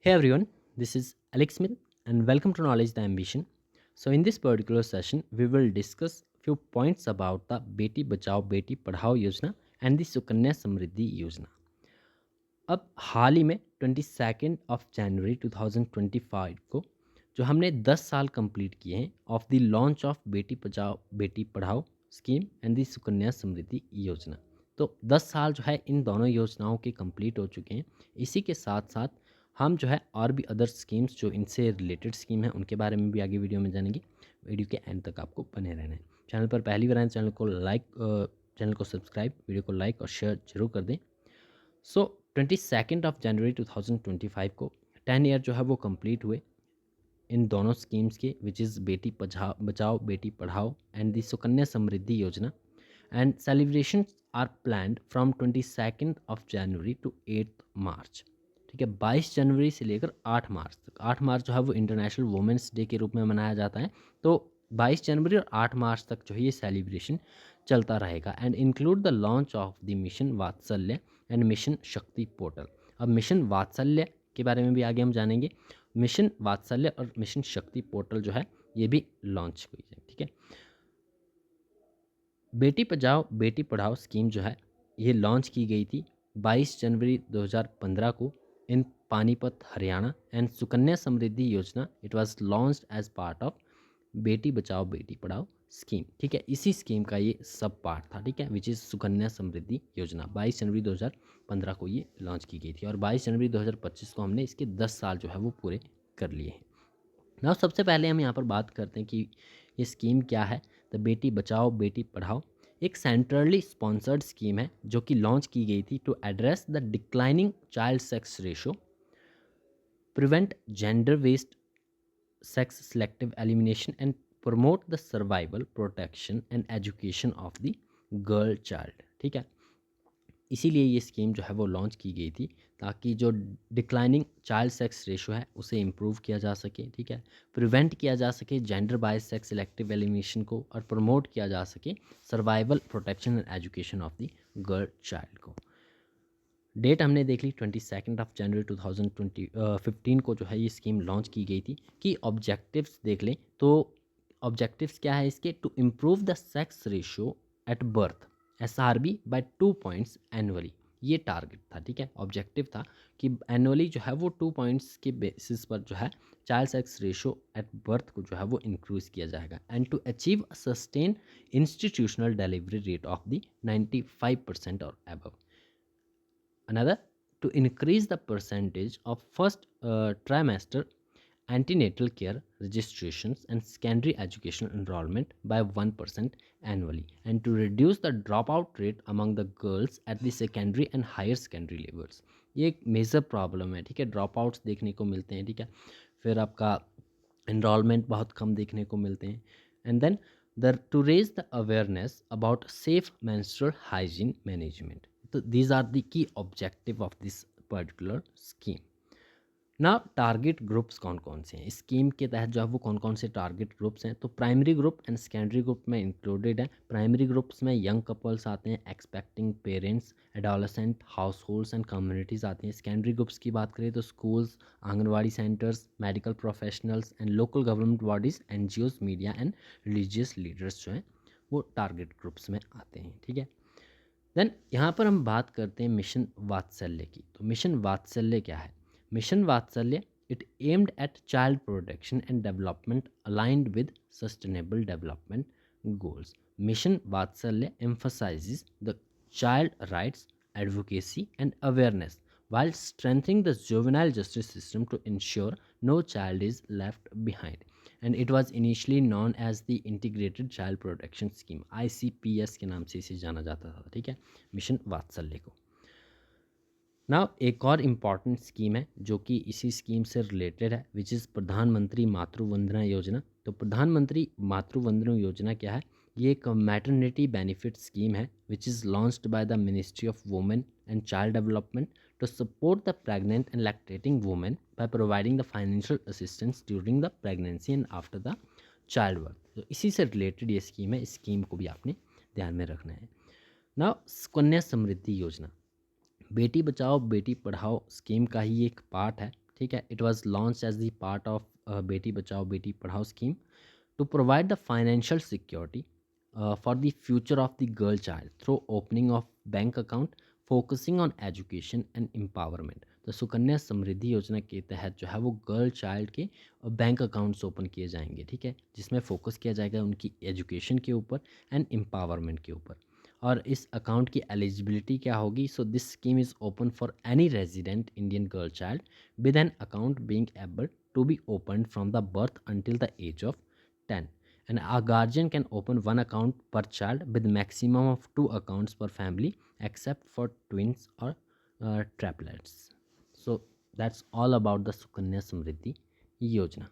Hey everyone, this is Alex Smith and welcome to Knowledge the Ambition. So in this particular session, we will discuss few points about the Beti Bachao Beti Padhao योजना and the Sukanya Samriddhi योजना. अब हाल ही में 22 of जनवरी 2025 को जो हमने 10 साल complete किए हैं of the launch of Beti Bachao Beti Padhao scheme and the Sukanya Samriddhi योजना। तो 10 साल जो है इन दोनों योजनाओं के कंप्लीट हो चुके हैं। इसी के साथ साथ हम जो है और भी अदर स्कीम्स जो इनसे रिलेटेड स्कीम है उनके बारे में भी आगे वीडियो में जानेंगे। वीडियो के एंड तक आपको बने रहना है। चैनल पर पहली बार आए चैनल को सब्सक्राइब, वीडियो को लाइक और शेयर जरूर कर दें। सो 22 ऑफ जनवरी 2025 को 10 ईयर जो है वो कंप्लीट हुए इन दोनों स्कीम्स के, विच इज़ बेटी बचाओ बेटी पढ़ाओ and the Sukanya Samriddhi Yojana. And celebration are planned from 22 of January to 8 March. ठीक है, 22 जनवरी से लेकर 8 मार्च तक। 8 मार्च जो है वो इंटरनेशनल वुमेंस डे के रूप में मनाया जाता है। तो 22 जनवरी और 8 मार्च तक जो है ये सेलिब्रेशन चलता रहेगा and include the launch of the mission वात्सल्य एंड मिशन शक्ति पोर्टल। अब मिशन वात्सल्य के बारे में भी आगे हम जानेंगे। मिशन वात्सल्य और मिशन शक्ति पोर्टल जो है ये भी लॉन्च हुई है। ठीक है, बेटी बचाओ बेटी पढ़ाओ स्कीम जो है ये लॉन्च की गई थी 22 जनवरी 2015 को in Panipat Haryana. And Sukanya Samriddhi Yojana it was launched as part of Beti Bachao Beti Padhao scheme. ठीक है, इसी स्कीम का ये सब पार्ट था। ठीक है, विच इज़ सुकन्या समृद्धि योजना 22 जनवरी 2015 को ये लॉन्च की गई थी और 22 जनवरी 2025 को हमने इसके 10 साल जो है वो पूरे कर लिए हैं। ना सबसे पहले हम यहाँ पर बात करते हैं कि ये स्कीम क्या है। द बेटी बचाओ बेटी पढ़ाओ एक सेंट्रली स्पॉन्सर्ड स्कीम है जो कि लॉन्च की गई थी to address the declining child sex ratio, prevent gender based sex selective elimination and promote the survival, protection and education of the girl child। ठीक है, इसीलिए ये स्कीम जो है वो लॉन्च की गई थी ताकि जो डिक्लाइनिंग चाइल्ड सेक्स रेशो है उसे इम्प्रूव किया जा सके। ठीक है, प्रिवेंट किया जा सके gender bias sex selective elimination को और प्रमोट किया जा सके survival, protection and education of the girl child को। डेट हमने देख ली 22 ऑफ जनवरी 2015 को जो है ये स्कीम लॉन्च की गई थी। कि ऑब्जेक्टिव्स देख लें तो ऑब्जेक्टिव्स क्या है इसके, to improve the sex ratio at birth SRB by 2 points annually. ये टारगेट था। ठीक है, ऑब्जेक्टिव था कि एनुअली जो है वो 2 पॉइंट्स के बेसिस पर जो है child sex ratio at birth को जो है वो इंक्रीज किया जाएगा and to achieve sustain institutional delivery rate of the 95% और above. Another, to increase the percentage of first trimester antenatal care registrations and secondary education enrollment by 1% annually and to reduce the dropout rate among the girls at the secondary and higher secondary levels। ये एक major problem है। ठीक है, drop outs देखने को मिलते हैं। ठीक है, फिर आपका इनरोलमेंट बहुत कम देखने को मिलते हैं। And then to raise the awareness about safe menstrual hygiene management। So these are the key objective of this particular scheme। ना टारगेट ग्रुप्स कौन कौन से हैं स्कीम के तहत जो है वो कौन कौन से टारगेट ग्रुप्स हैं। तो primary group and secondary group में इंक्लूडेड है। प्राइमरी ग्रुप्स में यंग कपल्स आते हैं, expecting parents, adolescent, house holds and communities आती हैं। सेकेंडरी ग्रुप्स की बात करें तो schools, anganwadi centres, medical professionals and local government bodies, NGOs, media and religious leaders जो हैं वो टारगेट ग्रुप्स में आते हैं। ठीक है, देन यहाँ पर हम बात करते हैं मिशन वात्सल्य की। तो मिशन वात्सल्य क्या है? मिशन वात्सल्य it aimed at child protection and development aligned with sustainable development goals। Mission Vatsalya emphasizes the child rights, advocacy and awareness while strengthening the juvenile justice system to ensure no child is left behind। And it was initially known as the Integrated Child Protection Scheme, ICPS के नाम से इसे जाना जाता था। ठीक है, mission वात्सल्य को। नाउ एक और इम्पॉर्टेंट स्कीम है जो कि इसी स्कीम से रिलेटेड है, विच इज़ प्रधानमंत्री मातृ वंदना योजना। तो प्रधानमंत्री मातृ वंदना योजना क्या है? ये एक मैटरनिटी बेनिफिट स्कीम है which is launched by the ministry of women and child development to support the pregnant and lactating women by providing the financial assistance during the pregnancy and after the child birth. तो इसी से related ये scheme है। इस scheme को भी आपने ध्यान में रखना है। नाउ सुकन्या समृद्धि योजना बेटी बचाओ बेटी पढ़ाओ स्कीम का ही एक पार्ट है। ठीक है, it was launch as the part of Beti Bachao Beti Padhao scheme to provide the financial security for the future of the girl child through opening of bank account focusing on education and empowerment। तो सुकन्या समृद्धि योजना के तहत जो है वो गर्ल चाइल्ड के bank accounts open किए जाएंगे, ठीक है, जिसमें फोकस किया जाएगा उनकी एजुकेशन के ऊपर एंड एम्पावरमेंट के ऊपर। और इस अकाउंट की एलिजिबिलिटी क्या होगी? So this scheme is open for any resident Indian girl child with an account being able to be open from the birth until the age of 10, and a guardian can open one account per child with maximum of two accounts per family except for twins or triplets। So that's all about the Sukanya Samriddhi Yojana।